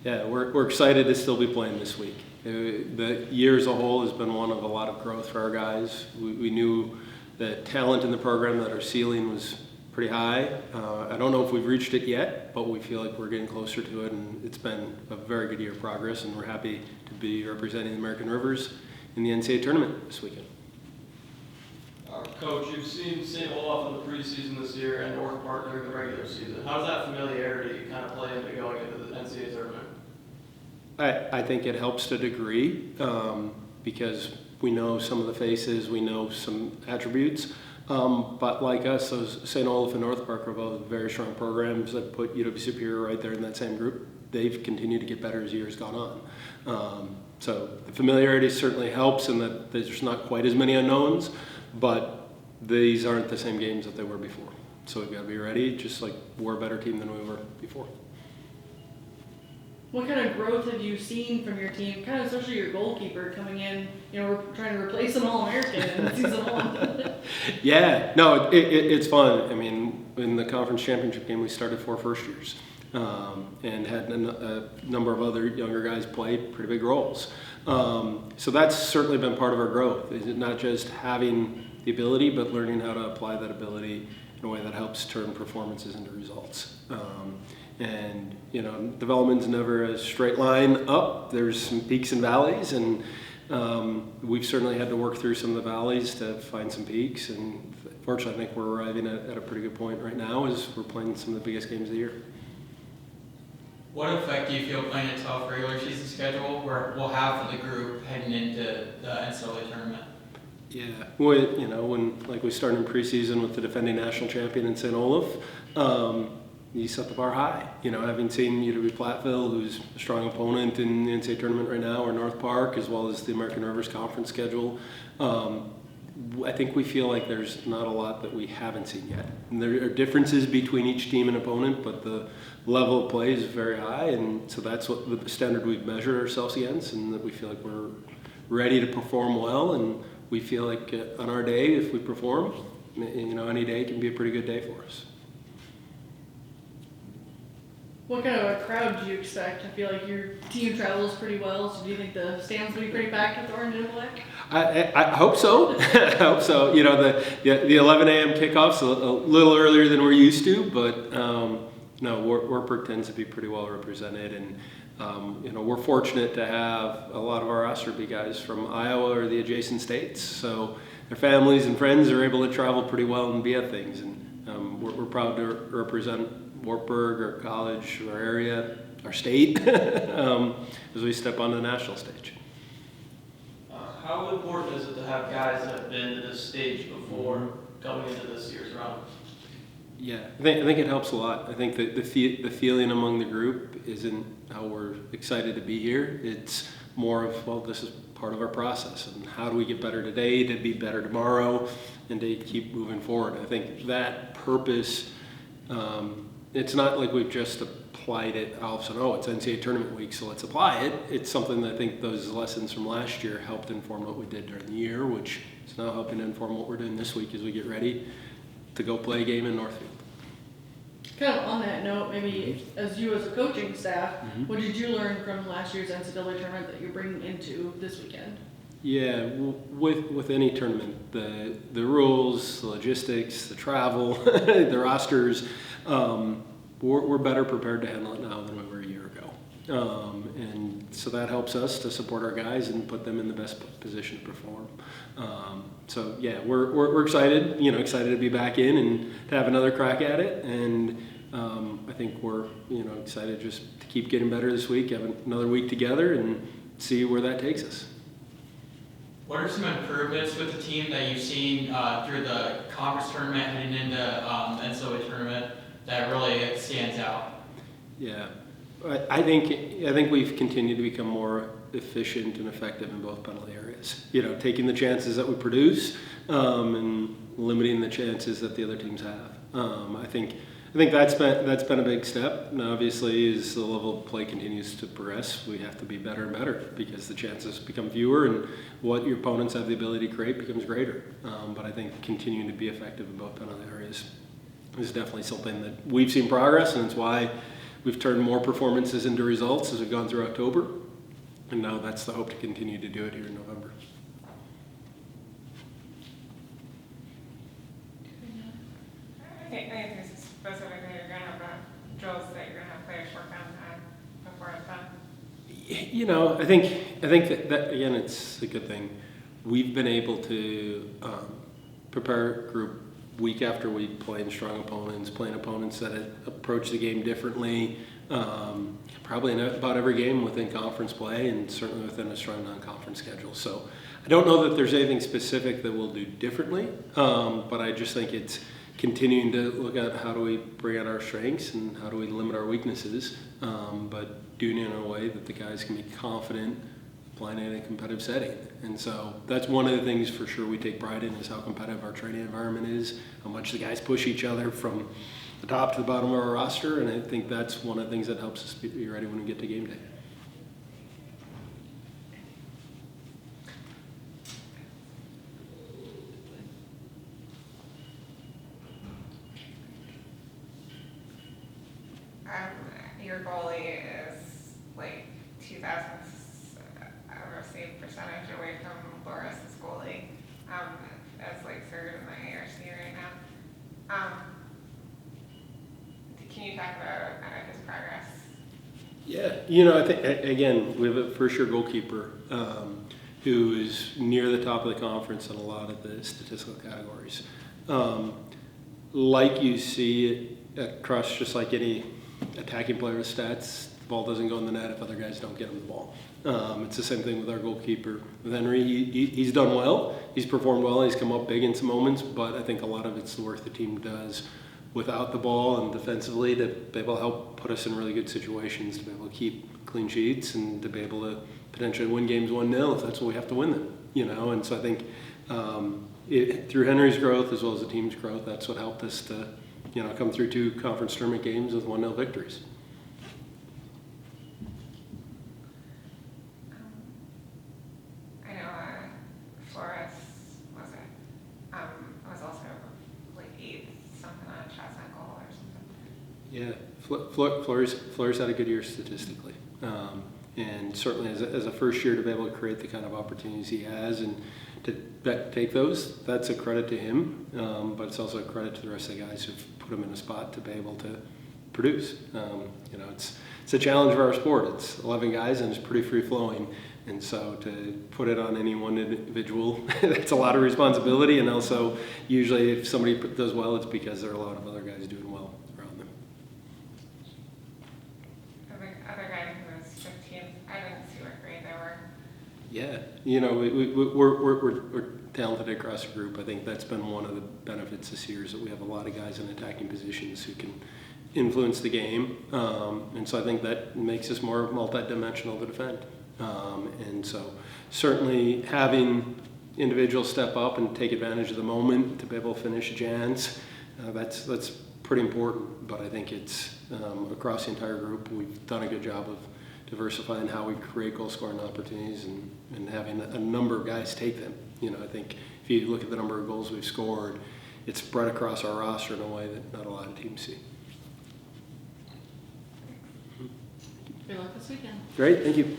Yeah, we're excited to still be playing this week. The year as a whole has been one of a lot of growth for our guys. We knew that talent in the program, that our ceiling was pretty high. I don't know if we've reached it yet, but we feel like we're getting closer to it, and it's been a very good year of progress, and we're happy to be representing the American Rivers in the NCAA Tournament this weekend. Coach, you've seen St. Olaf in the preseason this year and Wartburg during the regular season. How does that familiarity kind of play into going into the NCAA Tournament? I think it helps to a degree because we know some of the faces, we know some attributes. But like us, those St. Olaf and North Park are both very strong programs that put UW Superior right there in that same group. They've continued to get better as years gone on. So the familiarity certainly helps in that there's not quite as many unknowns, but these aren't the same games that they were before. So we've got to be ready, just like we're a better team than we were before. What kind of growth have you seen from your team, kind of especially your goalkeeper coming in, we're trying to replace an All-American in season one? Yeah, no, it's fun. I mean, in the conference championship game, we started 4 first-years and had a number of other younger guys play pretty big roles. So that's certainly been part of our growth, is it not just having the ability, but learning how to apply that ability in a way that helps turn performances into results. And development's never a straight line up. There's some peaks and valleys, and we've certainly had to work through some of the valleys to find some peaks. And fortunately, I think we're arriving at a pretty good point right now as we're playing some of the biggest games of the year. What effect do you feel playing a tough regular season schedule will have for the group heading into the NCAA tournament? Yeah, when we started in preseason with the defending national champion in St. Olaf, you set the bar high. Having seen UW Platteville, who's a strong opponent in the NCAA tournament right now, or North Park, as well as the American Rivers Conference schedule, I think we feel like there's not a lot that we haven't seen yet. And there are differences between each team and opponent, but the level of play is very high, and so that's what the standard we've measured ourselves against, and that we feel like we're ready to perform well, and we feel like on our day, if we perform, any day can be a pretty good day for us. What kind of a crowd do you expect? I feel like your team travels pretty well, so do you think the stands will be pretty packed with orange and black? I hope so. I hope so. The 11 a.m. kickoff's a little earlier than we're used to, but no, Wartburg tends to be pretty well represented, and we're fortunate to have a lot of our roster be guys from Iowa or the adjacent states, so their families and friends are able to travel pretty well and be at things, and we're proud to represent Wartburg, our college, our area, our state, as we step onto the national stage. How important is it to have guys that have been to this stage before coming into this year's round? Yeah, I think it helps a lot. I think that the feeling among the group isn't how we're excited to be here. It's more of, well, this is part of our process, and how do we get better today to be better tomorrow and to keep moving forward. I think that purpose, it's not like we've just applied it all of a sudden, it's NCAA tournament week, so let's apply it. It's something that I think those lessons from last year helped inform what we did during the year, which is now helping to inform what we're doing this week as we get ready to go play a game in Northfield. Kind of on that note, maybe as you as a coaching staff, what did you learn from last year's NCAA tournament that you're bringing into this weekend? Yeah, with any tournament, the rules, the logistics, the travel, the rosters, we're better prepared to handle it now than we were a year ago. And so that helps us to support our guys and put them in the best position to perform. So yeah, we're excited, excited to be back in and to have another crack at it. And I think we're, excited just to keep getting better this week, have another week together and see where that takes us. What are some improvements with the team that you've seen through the conference tournament heading into the NCAA tournament that really stands out? Yeah, I think we've continued to become more efficient and effective in both penalty areas. Taking the chances that we produce and limiting the chances that the other teams have. I think that's been a big step. And obviously, as the level of play continues to progress, we have to be better and better because the chances become fewer and what your opponents have the ability to create becomes greater. But I think continuing to be effective in both penalty areas is definitely something that we've seen progress, and it's why we've turned more performances into results as we've gone through October, and now that's the hope to continue to do it here in November. I think there's specifically you're going to have drills that you're going to have players work on before it's done. You know, I think that again, it's a good thing. We've been able to prepare a group week after week, playing strong opponents, playing opponents that approach the game differently, probably in about every game within conference play, and certainly within a strong non-conference schedule. So I don't know that there's anything specific that we'll do differently, but I just think it's continuing to look at how do we bring out our strengths and how do we limit our weaknesses, but doing it in a way that the guys can be confident playing in a competitive setting. And so that's one of the things for sure we take pride in, is how competitive our training environment is, how much the guys push each other from the top to the bottom of our roster, and I think that's one of the things that helps us be ready when we get to game day. Your goalie is like 2000s save percentage away from Loris's goalie, as like third in the ARC right now. Can you talk about kind of his progress? Yeah, you know, I think again we have a first-year goalkeeper who is near the top of the conference in a lot of the statistical categories. Like you see it across just like any attacking player with stats, the ball doesn't go in the net if other guys don't get him the ball. It's the same thing with our goalkeeper. With Henry, he's done well. He's performed well. He's come up big in some moments, but I think a lot of it's the work the team does without the ball and defensively to be able to help put us in really good situations, to be able to keep clean sheets and to be able to potentially win games 1-0 if that's what we have to win them. You know, and so I think through Henry's growth as well as the team's growth, that's what helped us to, you know, come through 2 conference tournament games with 1-0 victories. I know Flores was also like 8th something on shots on goal or something. Yeah, Flores had a good year statistically, and certainly as a first year to be able to create the kind of opportunities he has and to take those, that's a credit to him, but it's also a credit to the rest of the guys who've put him in a spot to be able to produce. You know, it's a challenge for our sport. It's 11 guys and it's pretty free flowing, and so to put it on any one individual, that's a lot of responsibility. And also, usually if somebody does well, it's because there are a lot of other guys doing well around them. Other guy who was 15th, I didn't see what grade they were. Yeah, you know, we're talented across the group. I think that's been one of the benefits this year, is that we have a lot of guys in attacking positions who can influence the game, and so I think that makes us more multi-dimensional to defend. And so certainly having individuals step up and take advantage of the moment to be able to finish Jans, that's pretty important. But I think it's across the entire group, we've done a good job of diversifying how we create goal scoring opportunities and having a number of guys take them. You know, I think if you look at the number of goals we've scored, it's spread across our roster in a way that not a lot of teams see. Good luck this weekend. Great, thank you.